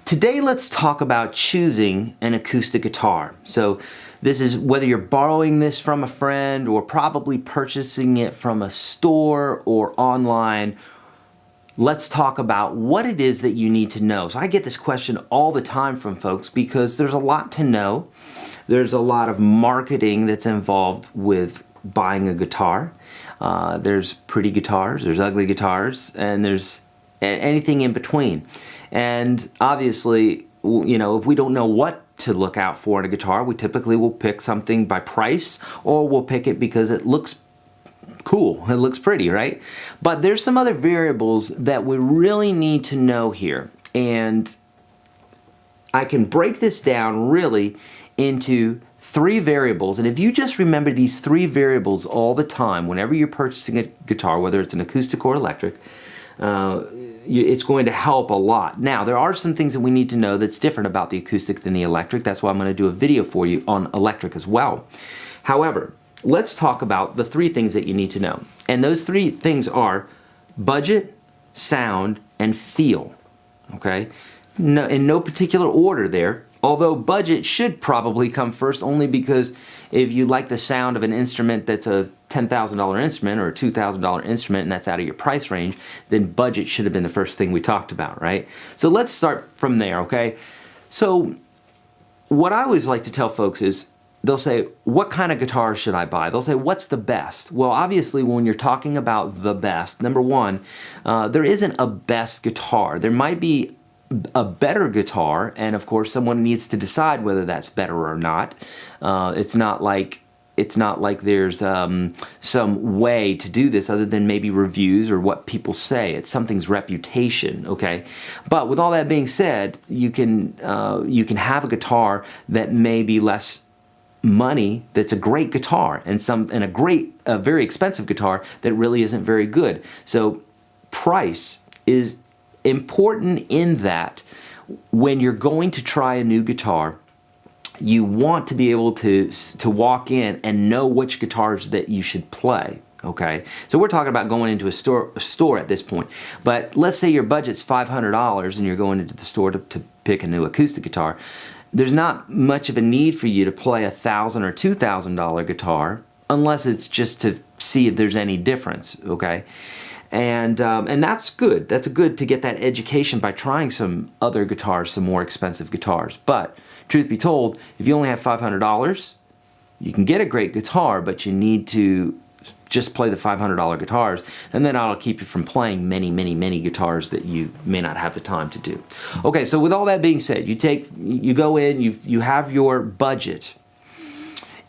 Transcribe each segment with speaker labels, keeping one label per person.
Speaker 1: Today let's talk about choosing an acoustic guitar. So this is whether you're borrowing this from a friend or probably purchasing it from a store or online. Let's talk about what it is that you need to know. So I get this question all the time from folks because there's a lot to know. There's a lot of marketing that's involved with buying a guitar. There's pretty guitars, there's ugly guitars, and there's anything in between. And obviously, you know, if we don't know what to look out for in a guitar, we typically will pick something by price, or we'll pick it because it looks cool, it looks pretty, right? But there's some other variables that we really need to know here. And I can break this down really into three variables, and if you just remember these three variables all the time whenever you're purchasing a guitar, whether it's an acoustic or electric, it's going to help a lot. Now, there are some things that we need to know that's different about the acoustic than the electric. That's why I'm going to do a video for you on electric as well. However, let's talk about the three things that you need to know. And those three things are budget, sound, and feel. Okay? No, in no particular order there. Although budget should probably come first, only because if you like the sound of an instrument that's a $10,000 instrument or a $2,000 instrument and that's out of your price range, then budget should have been the first thing we talked about, right? So let's start from there, okay? So what I always like to tell folks is, they'll say, what kind of guitar should I buy? They'll say, what's the best? Well, obviously, when you're talking about the best, number one, there isn't a best guitar. There might be a better guitar, and of course someone needs to decide whether that's better or not. It's not like there's some way to do this other than maybe reviews or what people say. It's something's reputation, okay? But with all that being said, you can have a guitar that may be less money that's a great guitar, and a very expensive guitar that really isn't very good. So price is important in that when you're going to try a new guitar, you want to be able to walk in and know which guitars that you should play. Okay, so we're talking about going into a store at this point. But let's say your budget's $500 and you're going into the store to pick a new acoustic guitar. There's not much of a need for you to play a $1,000 or $2,000 guitar unless it's just to see if there's any difference. Okay. And that's good. That's good to get that education by trying some other guitars, some more expensive guitars. But truth be told, if you only have $500, you can get a great guitar, but you need to just play the $500 guitars, and then that'll keep you from playing many, many, many guitars that you may not have the time to do. Okay, so with all that being said, you go in, you have your budget,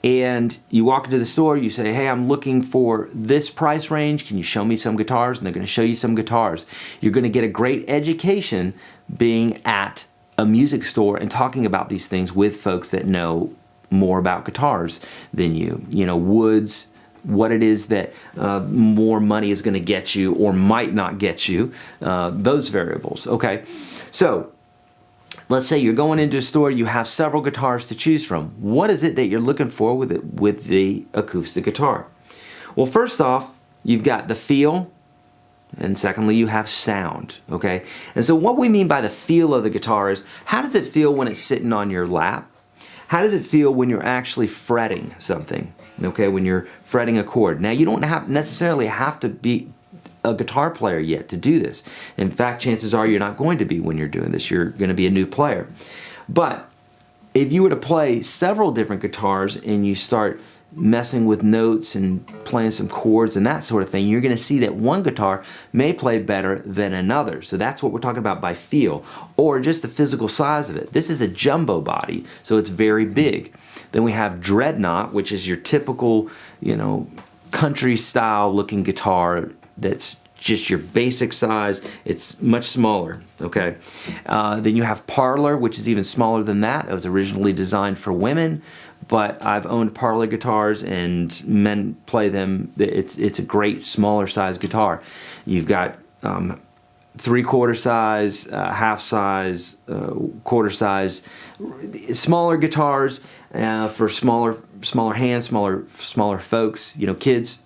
Speaker 1: and you walk into the store, you say, hey, I'm looking for this price range, can you show me some guitars? And they're going to show you some guitars. You're going to get a great education being at a music store and talking about these things with folks that know more about guitars than you. You know, woods, what it is that more money is going to get you or might not get you, those variables. Okay, so let's say you're going into a store, you have several guitars to choose from. What is it that you're looking for with the acoustic guitar? Well, first off, you've got the feel, and secondly, you have sound, okay? And so what we mean by the feel of the guitar is, how does it feel when it's sitting on your lap? How does it feel when you're actually fretting something, okay, when you're fretting a chord? Now, you don't necessarily have to be a guitar player yet to do this. In fact, chances are you're not going to be when you're doing this. You're going to be a new player. But if you were to play several different guitars and you start messing with notes and playing some chords and that sort of thing, you're going to see that one guitar may play better than another. So that's what we're talking about by feel, or just the physical size of it. This is a jumbo body, so it's very big. Then we have dreadnought, which is your typical, you know, country style looking guitar that's just your basic size. It's much smaller, okay? Then you have parlor, which is even smaller than that. It was originally designed for women, but I've owned parlor guitars and men play them. It's a great smaller size guitar. You've got 3/4 size, half size, quarter size, smaller guitars for smaller hands, smaller folks, you know, kids.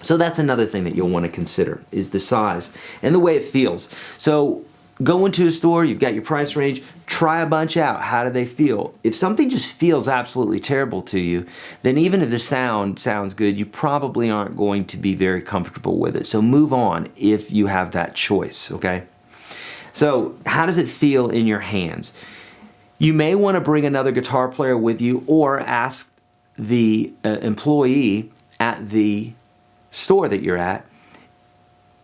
Speaker 1: So that's another thing that you'll want to consider, is the size and the way it feels. So go into a store, you've got your price range, try a bunch out. How do they feel? If something just feels absolutely terrible to you, then even if the sound sounds good, you probably aren't going to be very comfortable with it. So move on if you have that choice, okay? So how does it feel in your hands? You may want to bring another guitar player with you or ask the employee at the store that you're at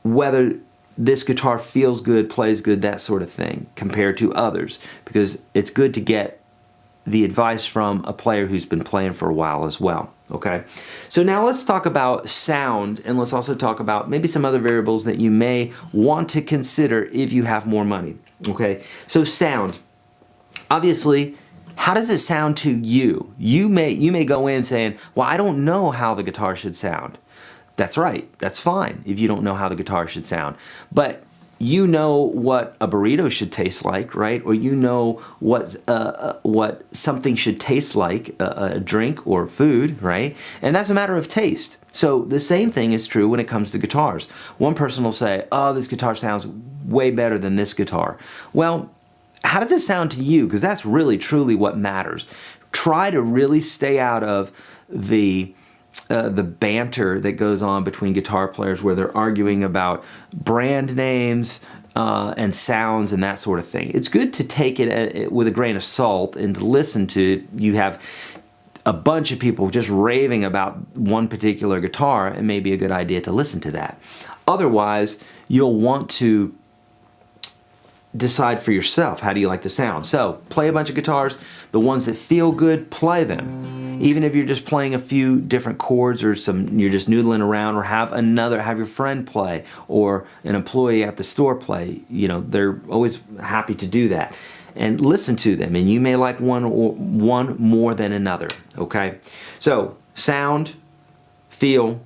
Speaker 1: whether this guitar feels good, plays good, that sort of thing, compared to others, because it's good to get the advice from a player who's been playing for a while as well, okay? So now let's talk about sound, and let's also talk about maybe some other variables that you may want to consider if you have more money, okay? So sound, obviously, how does it sound to you? You may go in saying, well, I don't know how the guitar should sound. That's right, that's fine if you don't know how the guitar should sound. But you know what a burrito should taste like, right? Or you know what something should taste like, a drink or food, right? And that's a matter of taste. So the same thing is true when it comes to guitars. One person will say, oh, this guitar sounds way better than this guitar. Well, how does it sound to you? Because that's really, truly what matters. Try to really stay out of the banter that goes on between guitar players where they're arguing about brand names and sounds and that sort of thing. It's good to take it with a grain of salt and to listen to. You have a bunch of people just raving about one particular guitar, it may be a good idea to listen to that. Otherwise, you'll want to decide for yourself, how do you like the sound? So play a bunch of guitars, the ones that feel good, play them. Even if you're just playing a few different chords or you're just noodling around, or have your friend play or an employee at the store play, you know, they're always happy to do that. And listen to them, and you may like one more than another, okay? So sound, feel,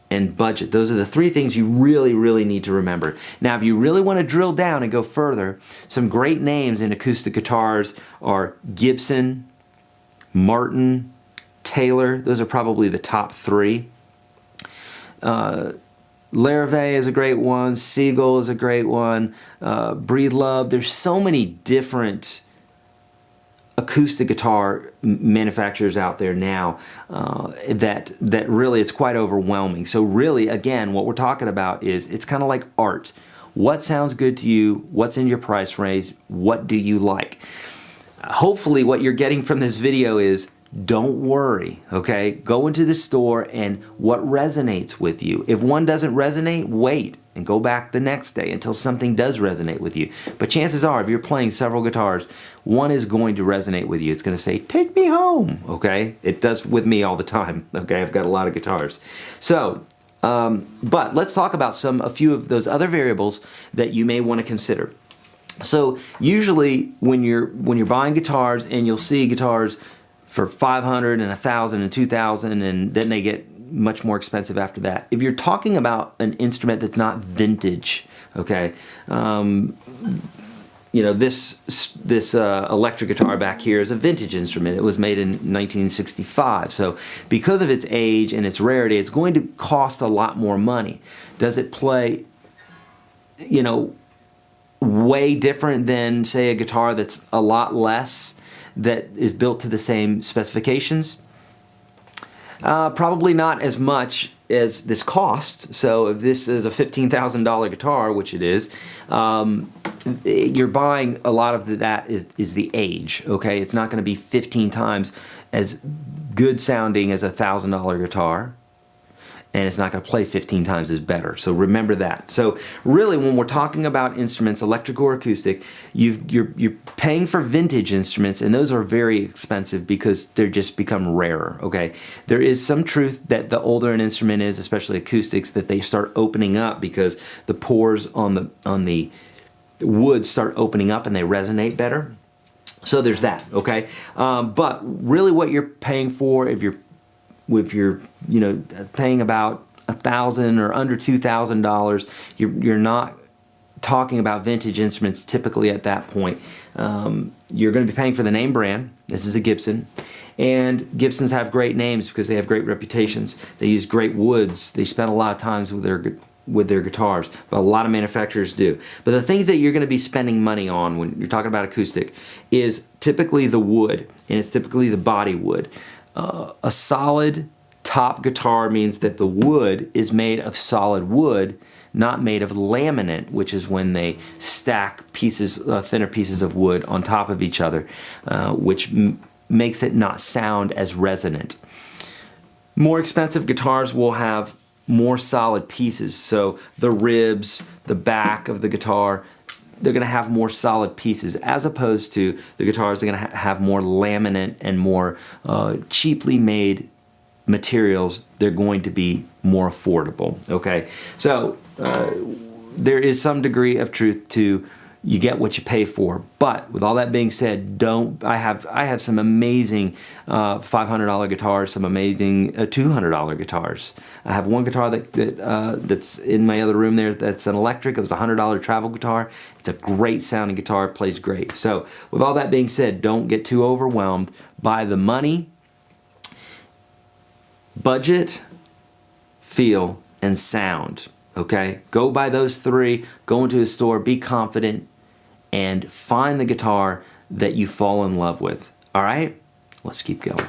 Speaker 1: and budget. Those are the three things you really, really need to remember. Now, if you really want to drill down and go further, some great names in acoustic guitars are Gibson, Martin, Taylor. Those are probably the top three. Larrivee is a great one. Siegel is a great one. Breedlove. There's so many different acoustic guitar manufacturers out there now that really it's quite overwhelming. So really, again, what we're talking about is it's kind of like art. What sounds good to you? What's in your price range? What do you like? Hopefully what you're getting from this video is don't worry, okay? Go into the store and what resonates with you. If one doesn't resonate, wait and go back the next day until something does resonate with you. But chances are, if you're playing several guitars, one is going to resonate with you. It's going to say, take me home, okay? It does with me all the time, okay? I've got a lot of guitars. So, but let's talk about a few of those other variables that you may want to consider. So usually when you're buying guitars and you'll see guitars for $500 and $1,000 and $2,000, and then they get much more expensive after that. If you're talking about an instrument that's not vintage, okay, you know, this electric guitar back here is a vintage instrument. It was made in 1965. So because of its age and its rarity, it's going to cost a lot more money. Does it play, you know, way different than, say, a guitar that's a lot less, that is built to the same specifications? Probably not as much as this costs. So if this is a $15,000 guitar, which it is, you're buying a lot of that is the age, okay? It's not going to be 15 times as good sounding as a $1,000 guitar, and it's not going to play 15 times as better. So remember that. So really, when we're talking about instruments, electric or acoustic, you're paying for vintage instruments, and those are very expensive because they're just become rarer, okay? There is some truth that the older an instrument is, especially acoustics, that they start opening up because the pores on the wood start opening up and they resonate better. So there's that, okay? But really what you're paying for, if you're you know, paying about $1,000 or under $2,000, you're not talking about vintage instruments typically at that point. You're going to be paying for the name brand. This is a Gibson, and Gibsons have great names because they have great reputations. They use great woods. They spend a lot of times with with their guitars, but a lot of manufacturers do. But the things that you're going to be spending money on when you're talking about acoustic is typically the wood, and it's typically the body wood. A solid top guitar means that the wood is made of solid wood, not made of laminate, which is when they stack pieces, thinner pieces of wood on top of each other, which makes it not sound as resonant. More expensive guitars will have more solid pieces, so the ribs, the back of the guitar, they're going to have more solid pieces, as opposed to the guitars that are going to have more laminate and more cheaply made materials. They're going to be more affordable. Okay, so there is some degree of truth to you get what you pay for. But with all that being said, I have some amazing $500 guitars, some amazing $200 guitars. I have one guitar that's in my other room there that's an electric. It was a $100 travel guitar. It's a great sounding guitar. It plays great. So with all that being said, don't get too overwhelmed by the money. Budget, feel, and sound. Okay? Go by those three. Go into a store. Be confident. And find the guitar that you fall in love with. All right? Let's keep going.